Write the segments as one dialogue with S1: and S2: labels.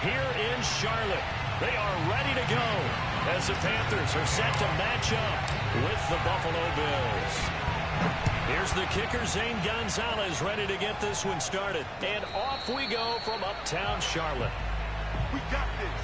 S1: here in Charlotte. They are ready to go as the Panthers are set to match up with the Buffalo Bills. Here's the kicker, Zane Gonzalez, ready to get this one started. And off we go from uptown Charlotte.
S2: We got this.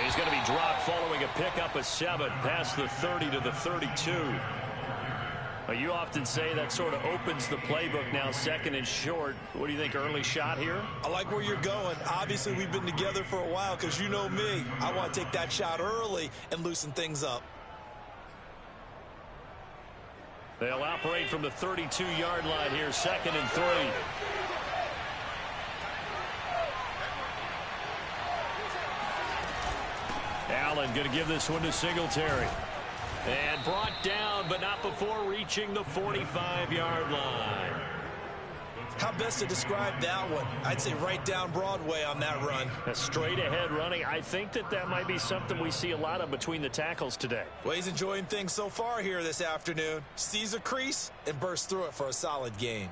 S1: He's going to be dropped following a pickup of 7 past the 30 to the 32. You often say that sort of opens the playbook now, second and short. What do you think, early shot here?
S3: I like where you're going. Obviously, we've been together for a while because you know me. I want to take that shot early and loosen things up.
S1: They'll operate from the 32-yard line here, second and 3. Allen going to give this one to Singletary. And brought down, but not before reaching the 45-yard line.
S3: How best to describe that one? I'd say right down Broadway on that run.
S1: A straight-ahead running. I think that might be something we see a lot of between the tackles today.
S3: Well, he's enjoying things so far here this afternoon. Sees a crease and bursts through it for a solid gain.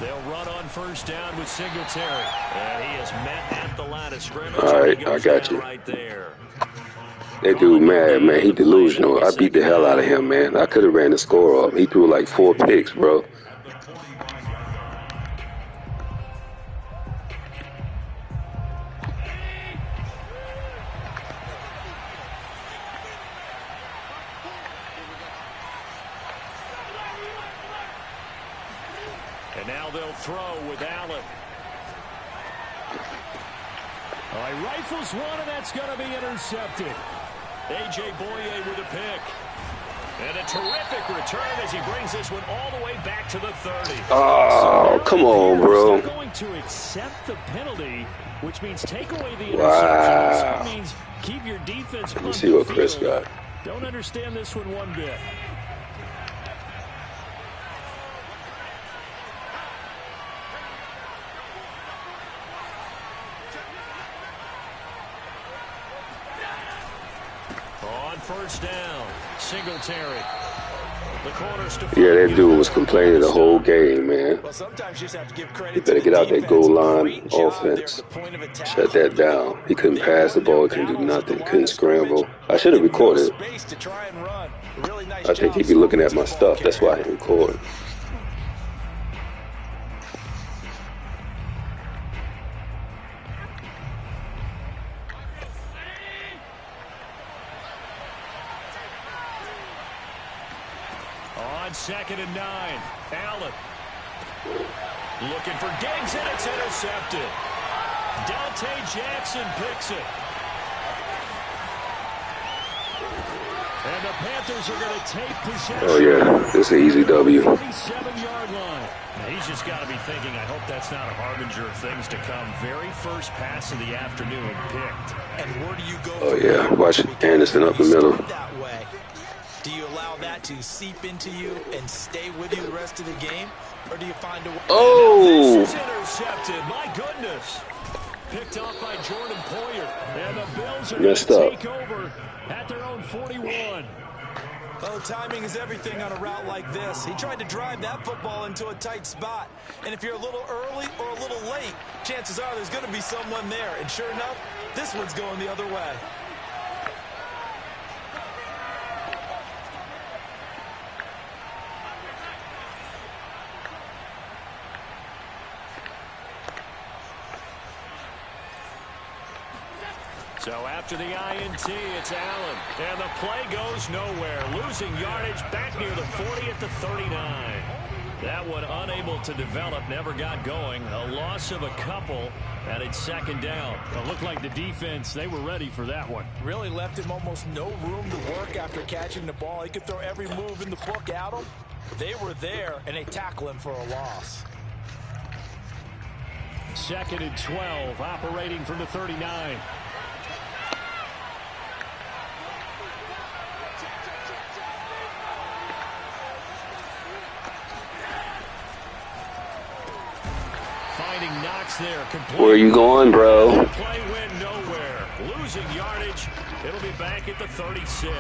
S1: They'll run on first down with Singletary. And he is met at the line of scrimmage.
S4: All right, I got you.
S1: Right there.
S4: That dude mad, man. He delusional. I beat the hell out of him, man. I could have ran the score up. He threw like 4 picks, bro.
S1: And now they'll throw with Allen. He rifles one, and that's going to be intercepted. A.J. Boye with a pick. And a terrific return as he brings this one all the way back to the 30.
S4: Oh,
S1: so
S4: come on, bro.
S1: They're going to accept the penalty, which means take away the interception.
S4: Wow.
S1: So that means keep your defense on the
S4: Let's see what
S1: field.
S4: Chris got.
S1: Don't understand this one bit. First down, Singletary. The corners to
S4: Yeah, that dude was complaining the whole game, man.
S3: Well, sometimes you just have to give credit.
S4: He better get out that goal line offense. Shut that down. He couldn't pass the ball. He couldn't do nothing. Couldn't scramble. I should have recorded. I think he'd be looking at my stuff. That's why I didn't record.
S1: Second and 9. Allen looking for Diggs, and it's intercepted. Dante Jackson picks it. And the Panthers are going to take possession.
S4: Oh, yeah. This is an easy W.
S1: 47-yard line. Now, he's just got to be thinking, I hope that's not a harbinger of things to come. Very first pass of the afternoon picked.
S3: And where do you go?
S4: Oh, yeah. Watch Anderson up the middle.
S3: That way. Do you allow that to seep into you and stay with you the rest of the game? Or do you find a way?
S4: Oh!
S1: This is intercepted. My goodness. Picked off by Jordan Poyer. And the Bills are going to take over at their own 41.
S3: Oh, timing is everything on a route like this. He tried to drive that football into a tight spot. And if you're a little early or a little late, chances are there's going to be someone there. And sure enough, this one's going the other way.
S1: So after the INT, it's Allen. And the play goes nowhere. Losing yardage back near the 40 at the 39. That one unable to develop, never got going. A loss of a couple, and it's second down.
S5: It looked like the defense, they were ready for that one.
S3: Really left him almost no room to work after catching the ball. He could throw every move in the book at him. They were there, and they tackle him for a loss.
S5: 2nd and 12, operating from the 39. Finding Knox there.
S4: Where are you going, bro?
S1: The play went nowhere. Losing yardage. It'll be back at the 36.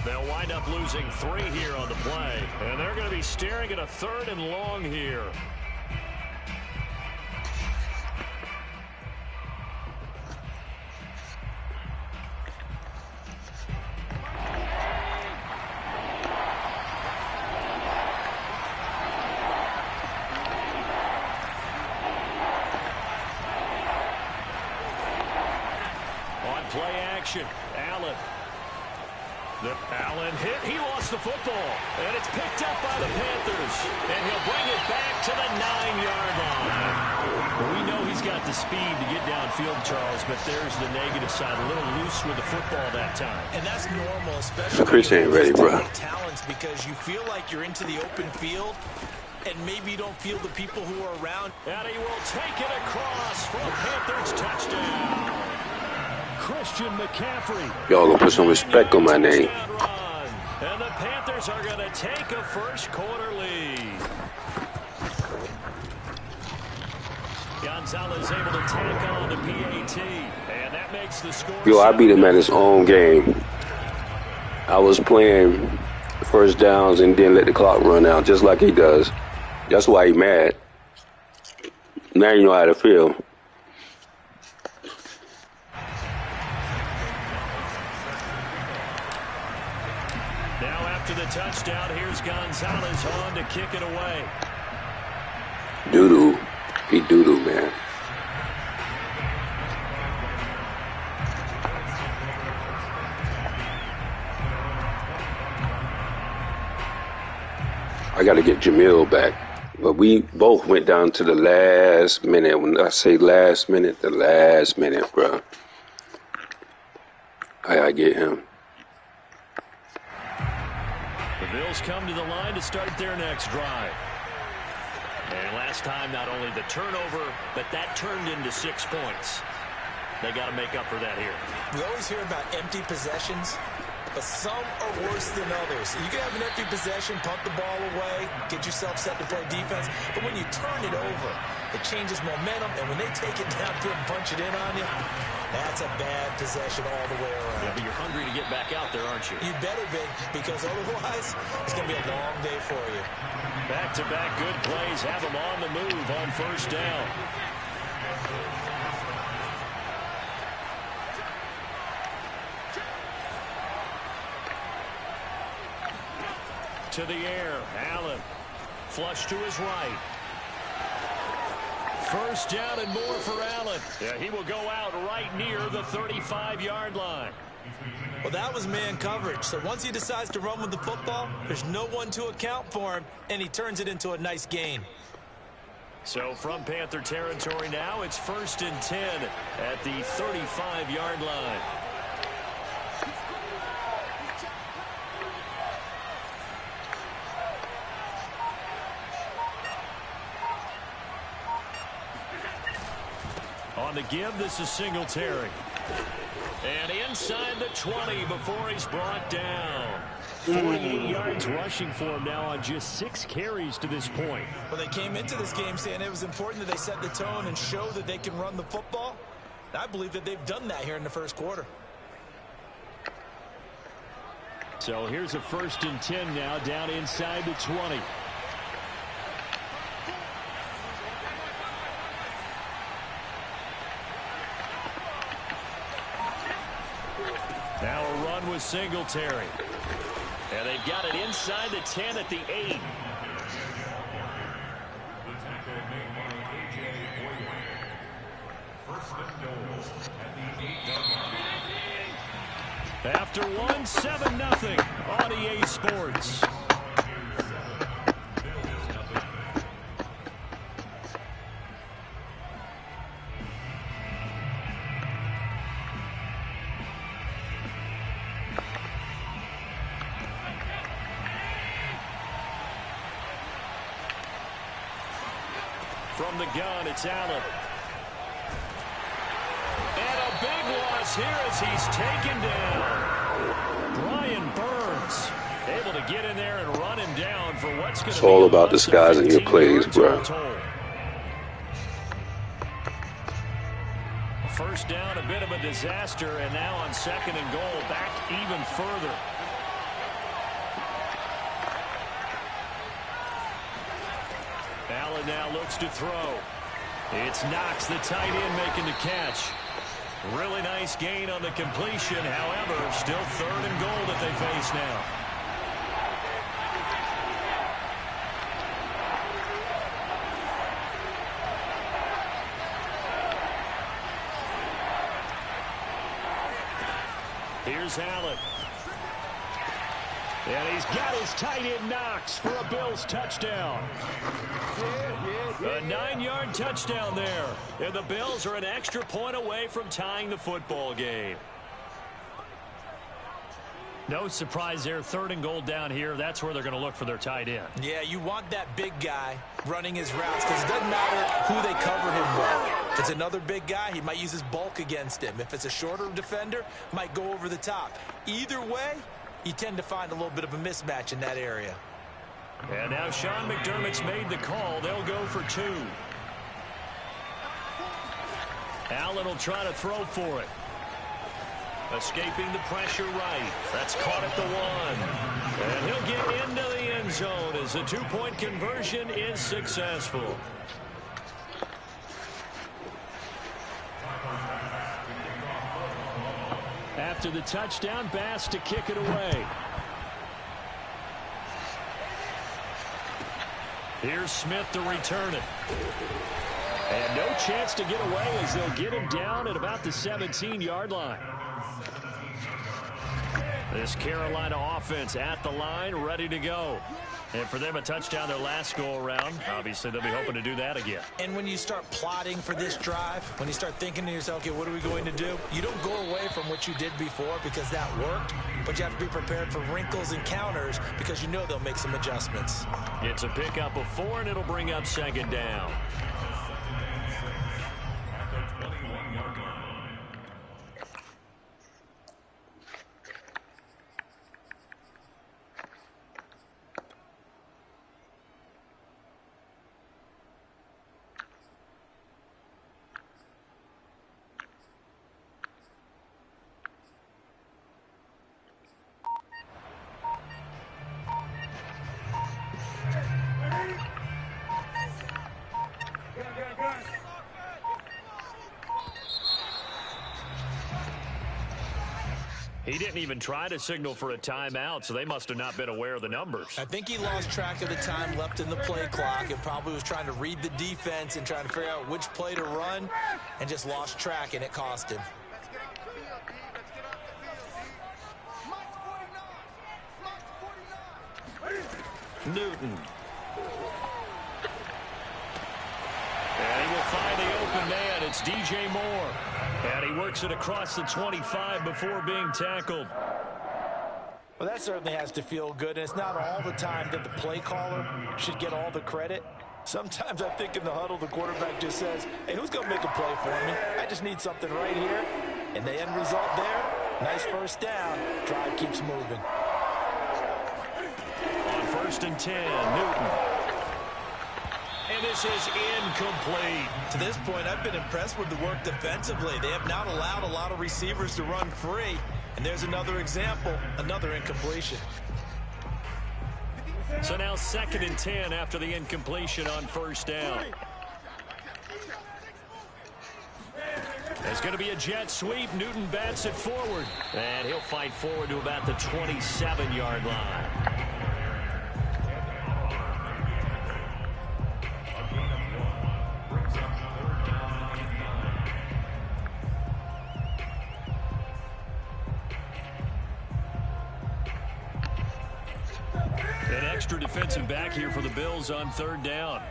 S1: They'll wind up losing 3 here on the play. And they're going to be staring at a 3rd and long here. Play action. Allen hit. He lost the football. And it's picked up by the Panthers. And he'll bring it back to the 9-yard line. Well, we know he's got the speed to get downfield, Charles, but there's the negative side. A little loose with the football that time.
S3: And that's normal, especially
S4: Chris ain't ready, bro.
S3: Talents, because you feel like you're into the open field, and maybe you don't feel the people who are around.
S1: And he will take it across for a Panthers touchdown.
S5: Christian McCaffrey.
S4: Y'all gonna put some respect on my name.
S1: And the Panthers are going to take a first-quarter lead. Gonzalez able to tack on the PAT, and that makes the score.
S4: Yo, I beat him at his own game. I was playing first downs and then let the clock run out, just like he does. That's why he mad. Now you know how to feel.
S1: After the touchdown, here's Gonzalez on to kick it away.
S4: Doo-doo. He doo-doo, man. I got to get Jamil back. But we both went down to the last minute. When I say last minute, the last minute, bro. I got to get him.
S1: The Bills come to the line to start their next drive. And last time, not only the turnover, but that turned into 6 points. They got to make up for that here.
S3: We always hear about empty possessions, but some are worse than others. You can have an empty possession, punt the ball away, get yourself set to play defense, but when you turn it over, it changes momentum, and when they take it down and punch it in on you, that's a bad possession all the way around.
S1: Yeah, but you're hungry to get back out there, aren't you?
S3: You better be, because otherwise, it's going to be a long day for you.
S1: Back-to-back good plays have them on the move on first down. To the air, Allen. Flush to his right. First down and more for Allen. Yeah, he will go out right near the 35-yard line.
S3: Well, that was man coverage. So once he decides to run with the football, there's no one to account for him, and he turns it into a nice gain.
S1: So from Panther territory now, it's 1st and 10 at the 35-yard line. On the give, this is Singletary. And inside the 20 before he's brought down.
S5: 48 yards rushing for him now on just 6 carries to this point.
S3: Well, they came into this game saying it was important that they set the tone and show that they can run the football. And I believe that they've done that here in the first quarter.
S5: So here's a 1st and 10 now down inside the 20.
S1: Now a run with Singletary. And they've got it inside the 10 at the 8. After one, 7-0 on EA Sports. From the gun, it's Allen. And a big loss here as he's taken down. Brian Burns able to get in there and run him down for what's going to be
S4: all about disguising your plays, bro.
S1: First down, a bit of a disaster, and now on 2nd and goal, back even further. Allen now looks to throw. It's Knox, the tight end, making the catch. Really nice gain on the completion. However, still 3rd and goal that they face now. Here's Allen. And he's got his tight end Knox for a Bills touchdown. A 9-yard touchdown there. And the Bills are an extra point away from tying the football game. No surprise there. 3rd and goal down here. That's where they're going to look for their tight end.
S3: Yeah, you want that big guy running his routes because it doesn't matter who they cover him with. If it's another big guy, he might use his bulk against him. If it's a shorter defender, might go over the top. Either way, you tend to find a little bit of a mismatch in that area.
S1: And now Sean McDermott's made the call. They'll go for 2. Allen will try to throw for it. Escaping the pressure right. That's caught at the 1. And he'll get into the end zone as the 2-point conversion is successful. After the touchdown, Bass to kick it away. Here's Smith to return it. And no chance to get away as they'll get him down at about the 17-yard line. This Carolina offense at the line, ready to go. And for them, a touchdown their last go-around. Obviously, they'll be hoping to do that again.
S3: And when you start plotting for this drive, when you start thinking to yourself, okay, what are we going to do? You don't go away from what you did before because that worked, but you have to be prepared for wrinkles and counters because you know they'll make some adjustments.
S1: It's a pickup of 4, and it'll bring up 2nd down. He didn't even try to signal for a timeout, so they must have not been aware of the numbers.
S3: I think he lost track of the time left in the play clock and probably was trying to read the defense and trying to figure out which play to run and just lost track, and it cost him.
S1: Newton. And he will find the open man. It's DJ Moore. And he works it across the 25 before being tackled.
S3: Well, that certainly has to feel good, and it's not all the time that the play caller should get all the credit. Sometimes I think in the huddle, the quarterback just says, hey, who's going to make a play for me? I just need something right here. And the end result there, nice first down. Drive keeps moving.
S1: On 1st and 10, Newton. And this is incomplete.
S3: To this point, I've been impressed with the work defensively. They have not allowed a lot of receivers to run free. And there's another example, another incompletion.
S1: So now 2nd and 10 after the incompletion on 1st down. There's going to be a jet sweep. Newton bats it forward. And he'll fight forward to about the 27-yard line. An extra defensive back here for the Bills on 3rd down.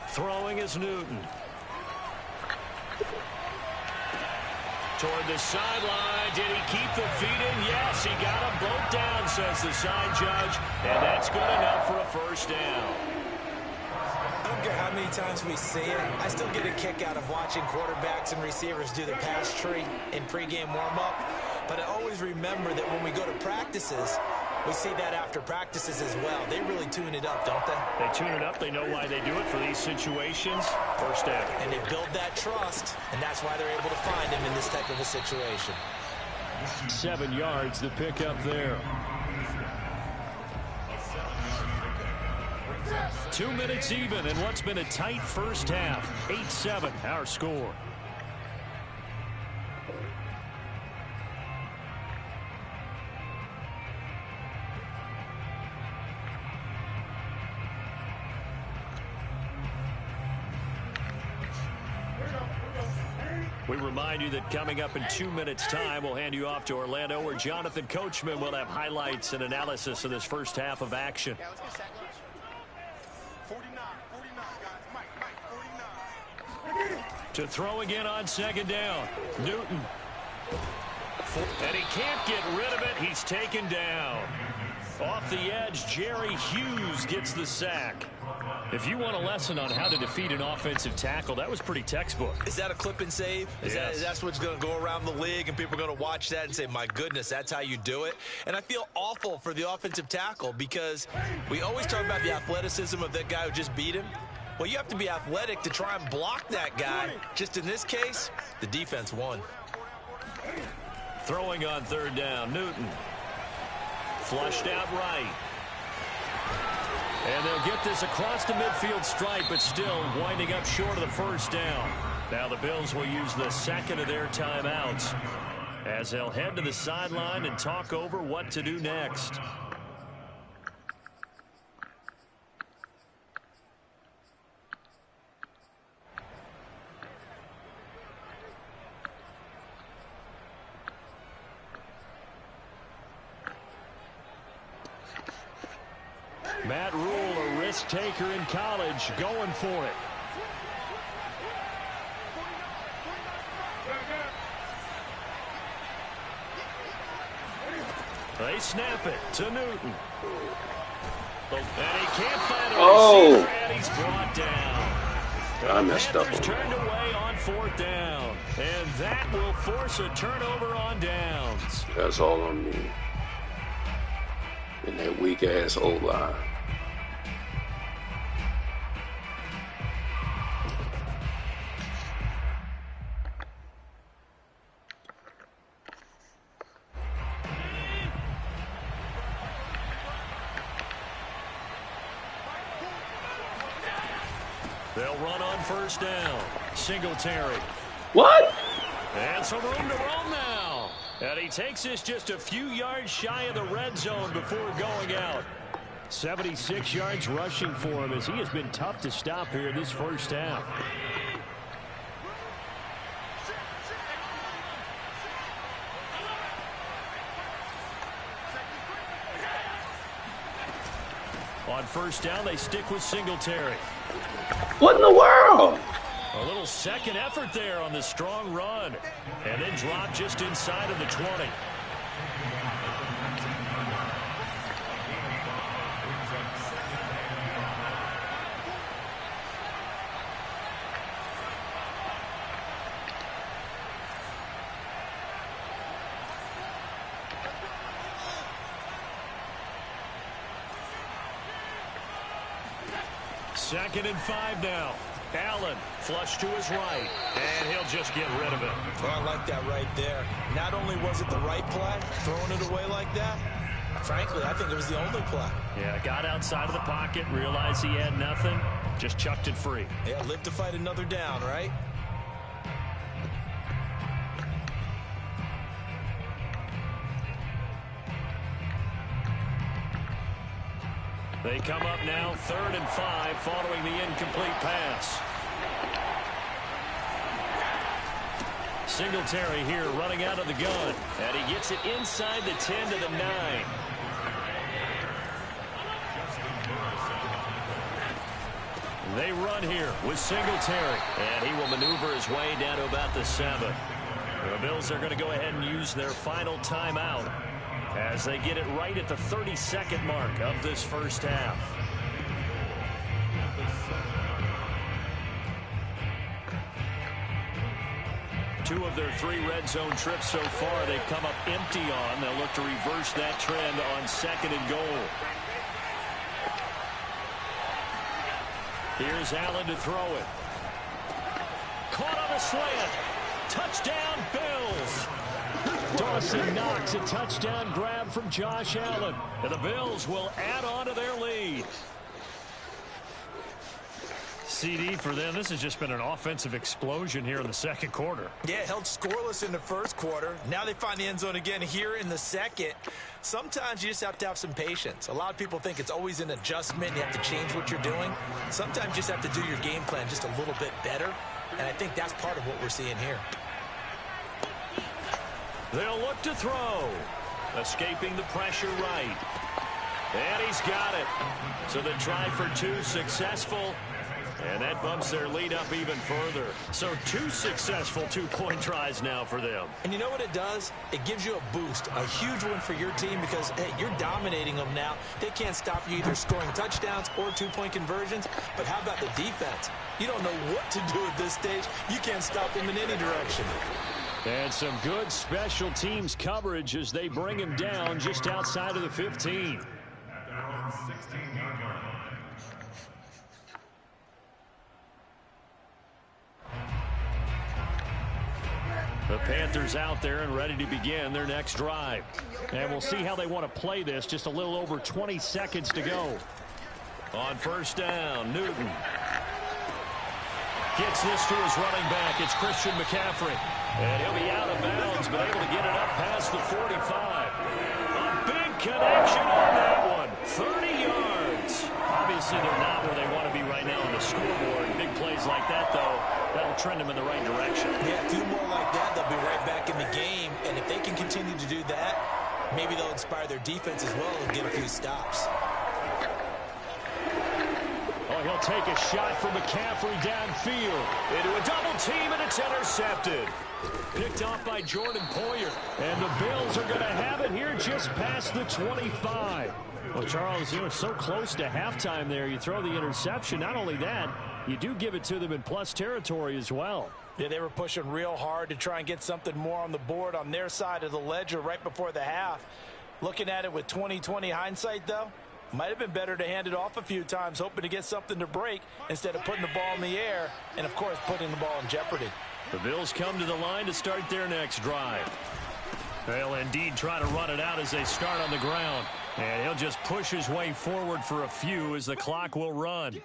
S1: Throwing is Newton. Toward the sideline. Did he keep the feet in? Yes, he got them both down, says the side judge. And that's good enough for a first down.
S3: I don't care how many times we see it. I still get a kick out of watching quarterbacks and receivers do the pass tree in pregame warm-up. But I always remember that when we go to practices, we see that after practices as well. They really tune it up, don't they?
S1: They tune it up. They know why they do it for these situations. First down.
S3: And they build that trust, and that's why they're able to find him in this type of a situation.
S5: 7 yards, the pickup there.
S1: 2 minutes even in what's been a tight first half. 8-7, our score. We remind you that coming up in 2 minutes' time, we'll hand you off to Orlando, where Jonathan Coachman will have highlights and analysis of this first half of action.
S2: 49, guys. Mike, 49.
S1: To throw again on second down. Newton. And he can't get rid of it. He's taken down. Off the edge, Jerry Hughes gets the sack. If you want a lesson on how to defeat an offensive tackle, that was pretty textbook.
S3: Is that a clip and save?
S1: Yes.
S3: That's what's going to go around the league, and people are going to watch that and say, my goodness, that's how you do it? And I feel awful for the offensive tackle because we always talk about the athleticism of that guy who just beat him. Well, you have to be athletic to try and block that guy. Just in this case, the defense won.
S1: Throwing on third down, Newton. Flushed out right. And they'll get this across the midfield stripe, but still winding up short of the first down. Now the Bills will use the second of their timeouts as they'll head to the sideline and talk over what to do next. Matt Rule, a risk taker in college, going for it. They snap it to Newton. And he can't find a receiver, and he's brought down.
S4: I messed up.
S1: Turned away on fourth down. And that will force a turnover on downs.
S4: That's all on me. And that weak-ass O-line.
S1: They'll run on first down. Singletary.
S4: What?
S1: And some room to roam now. And he takes this just a few yards shy of the red zone before going out.
S5: 76 yards rushing for him as he has been tough to stop here this first half.
S1: On first down, they stick with Singletary.
S4: What in the world?
S1: A little second effort there on the strong run. And then drop just inside of the 20. Second and 5 now. Allen flush to his right, and he'll just get rid of it.
S3: Well, I like that right there. Not only was it the right play, throwing it away like that, frankly, I think it was the only play.
S1: Yeah, got outside of the pocket, realized he had nothing, just chucked it free.
S3: Yeah, live to fight another down, right?
S1: They come up now 3rd and 5 following the incomplete pass. Singletary here running out of the gun. And he gets it inside the 10 to the 9. They run here with Singletary. And he will maneuver his way down to about the 7. The Bills are going to go ahead and use their final timeout as they get it right at the 32nd mark of this first half. Two of their 3 red zone trips so far they've come up empty on. They'll look to reverse that trend on 2nd and goal. Here's Allen to throw it. Caught on a slant. Touchdown, Bills. Dawson Knox, a touchdown grab from Josh Allen. And the Bills will add on to their lead. CD for them, this has just been an offensive explosion here in the second quarter.
S3: Yeah, held scoreless in the first quarter. Now they find the end zone again here in the second. Sometimes you just have to have some patience. A lot of people think it's always an adjustment. You have to change what you're doing. Sometimes you just have to do your game plan just a little bit better. And I think that's part of what we're seeing here.
S1: They'll look to throw. Escaping the pressure right. And he's got it. So the try for 2 successful. And that bumps their lead up even further. So 2 successful 2-point tries now for them.
S3: And you know what it does? It gives you a boost, a huge one for your team because, hey, you're dominating them now. They can't stop you either scoring touchdowns or 2-point conversions. But how about the defense? You don't know what to do at this stage. You can't stop them in any direction.
S5: And some good special teams coverage as they bring him down just outside of the 15.
S1: The Panthers out there and ready to begin their next drive.
S5: And we'll see how they want to play this. Just a little over 20 seconds to go.
S1: On first down, Newton gets this to his running back. It's Christian McCaffrey. And he'll be out of bounds, but able to get it up past the 45. A big connection on that one. 30 yards. Obviously, they're not where they want to be right now on the scoreboard. Big plays like that, though, that'll trend them in the right direction.
S3: Yeah, 2 more like that, they'll be right back in the game. And if they can continue to do that, maybe they'll inspire their defense as well and get a few stops.
S5: Oh, he'll take a shot from McCaffrey downfield.
S1: Into a double team, and it's intercepted.
S5: Picked off by Jordan Poyer. And the Bills are going to have it here just past the 25. Well, Charles, you know, so close to halftime there. You throw the interception. Not only that, you do give it to them in plus territory as well.
S3: Yeah, they were pushing real hard to try and get something more on the board on their side of the ledger right before the half. Looking at it with 20/20 hindsight, though, might have been better to hand it off a few times, hoping to get something to break instead of putting the ball in the air and, of course, putting the ball in jeopardy.
S1: The Bills come to the line to start their next drive. They'll indeed try to run it out as they start on the ground. And he'll just push his way forward for a few as the clock will run.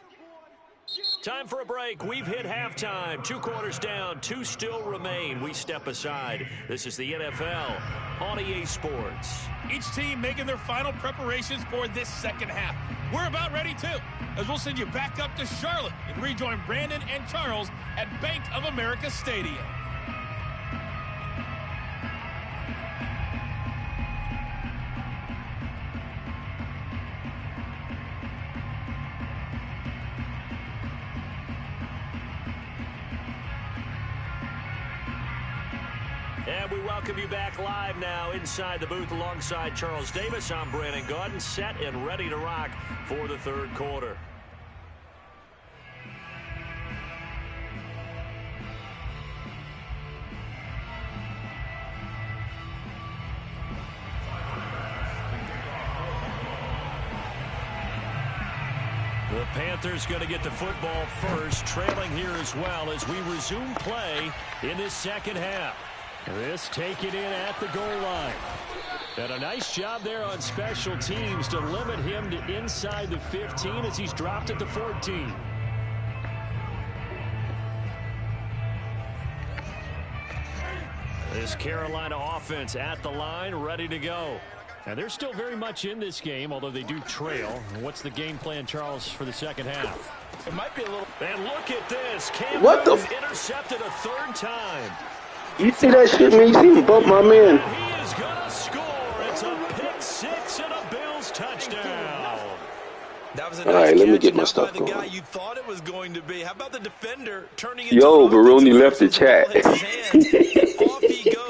S1: Time for a break. We've hit halftime. 2 quarters down. 2 still remain. We step aside. This is the NFL on EA Sports.
S6: Each team making their final preparations for this second half. We're about ready, too, as we'll send you back up to Charlotte and rejoin Brandon and Charles at Bank of America Stadium.
S1: And we welcome you back live now inside the booth alongside Charles Davis. I'm Brandon Gaudin, set and ready to rock for the third quarter. The Panthers going to get the football first, trailing here as well as we resume play in this second half.
S5: This taken in at the goal line. And a nice job there on special teams to limit him to inside the 15 as he's dropped at the 14.
S1: This Carolina offense at the line, ready to go.
S5: And they're still very much in this game, although they do trail. What's the game plan, Charles, for the second half?
S3: It might be a little...
S1: And look at this. Campbell
S4: What the...
S1: intercepted a 3rd time.
S4: You see that shit, man? You see him bump my man.
S1: He is going to score. It's a pick 6 and a Bills touchdown.
S3: That was a
S4: All
S3: nice
S4: right, let me
S3: catch,
S4: get my
S3: not
S4: stuff
S3: by the guy
S4: going.
S3: you thought it was going to be. How about the defender turning
S4: Yo,
S3: into an
S4: Baroni
S3: offensive
S4: left the
S3: versus ball
S4: chat.
S3: hits his hands, and off he goes.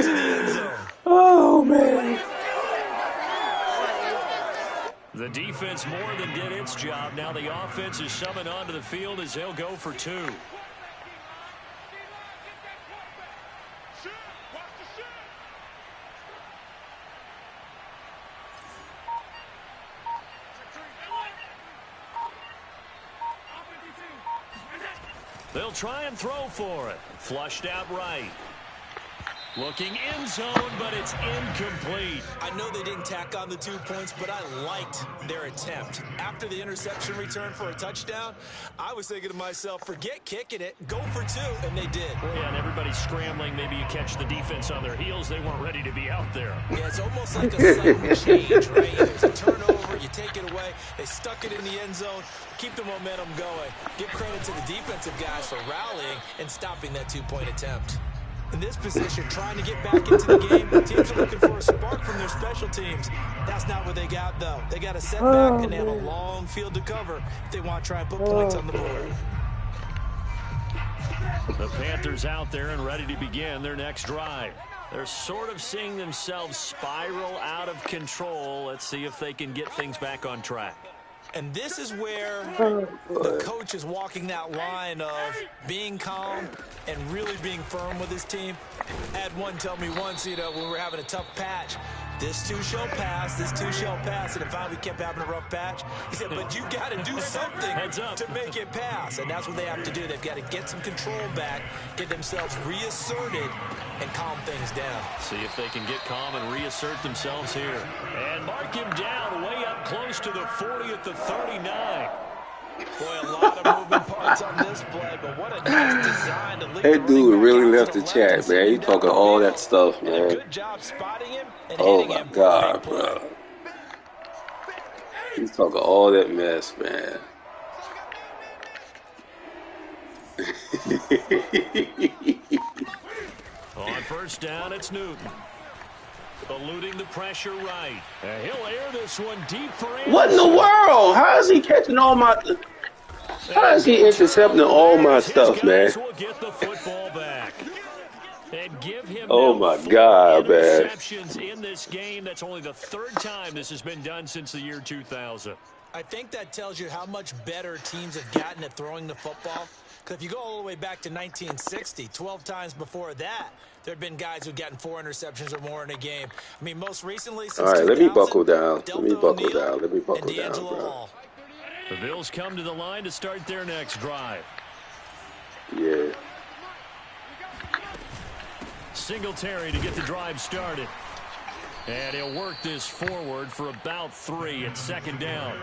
S3: into the end zone.
S4: Oh, man.
S1: The defense more than did its job. Now the offense is summoned onto the field as they'll go for 2. They'll try and throw for it. Flushed out right. Looking end zone, but it's incomplete.
S3: I know they didn't tack on the 2 points, but I liked their attempt. After the interception return for a touchdown, I was thinking to myself, forget kicking it, go for 2, and they did.
S1: Yeah, and everybody's scrambling. Maybe you catch the defense on their heels. They weren't ready to be out there.
S3: Yeah, it's almost like a sudden change, right? There's a turnover, you take it away. They stuck it in the end zone. Keep the momentum going. Give credit to the defensive guys for rallying and stopping that 2-point attempt. In this position, trying to get back into the game, teams are looking for a spark from their special teams. That's not what they got, though. They got a setback, and they have a long field to cover if they want to try and put points on the board.
S1: The Panthers out there and ready to begin their next drive. They're sort of seeing themselves spiral out of control. Let's see if they can get things back on track.
S3: And this is where the coach is walking that line of being calm and really being firm with his team. I had one tell me once, when we were having a tough patch, this too shall pass, this too shall pass. And if we kept having a rough patch, he said, but you got to do something to make it pass. And that's what they have to do. They've got to get some control back, get themselves reasserted, and calm things down.
S1: See if they can get calm and reassert themselves here. And mark him down way up close to the 40 at the 39.
S3: Boy, a lot of moving parts on this play, but what a nice design to lead
S4: That dude really left the chat, man. He talking all that stuff, man.
S3: Good job spotting him and
S4: Oh,
S3: hitting
S4: my
S3: him.
S4: God, bro. He's talking all that mess, man.
S1: On first down, it's Newton. Eluding the pressure right. And he'll air this one deep for Anderson.
S4: What in the world? How is he catching all my... How is he intercepting all my stuff, man?
S1: Will get the football back. And give him
S4: Oh, my God, man.
S1: interceptions in this game. That's only the 3rd time this has been done since the year 2000.
S3: I think that tells you how much better teams have gotten at throwing the football. Because if you go all the way back to 1960, 12 times before that, there had been guys who've gotten 4 interceptions or more in a game. I mean, most recently, since
S4: All right, let me
S3: 2000,
S4: buckle down.
S3: Delta
S4: Let me buckle
S3: O'Neal
S4: down. Let me buckle
S3: and
S4: down,
S3: D'Angelo
S4: bro.
S3: Hall.
S1: The Bills come to the line to start their next drive.
S4: Yeah.
S1: Singletary to get the drive started. And he'll work this forward for about 3 at 2nd down.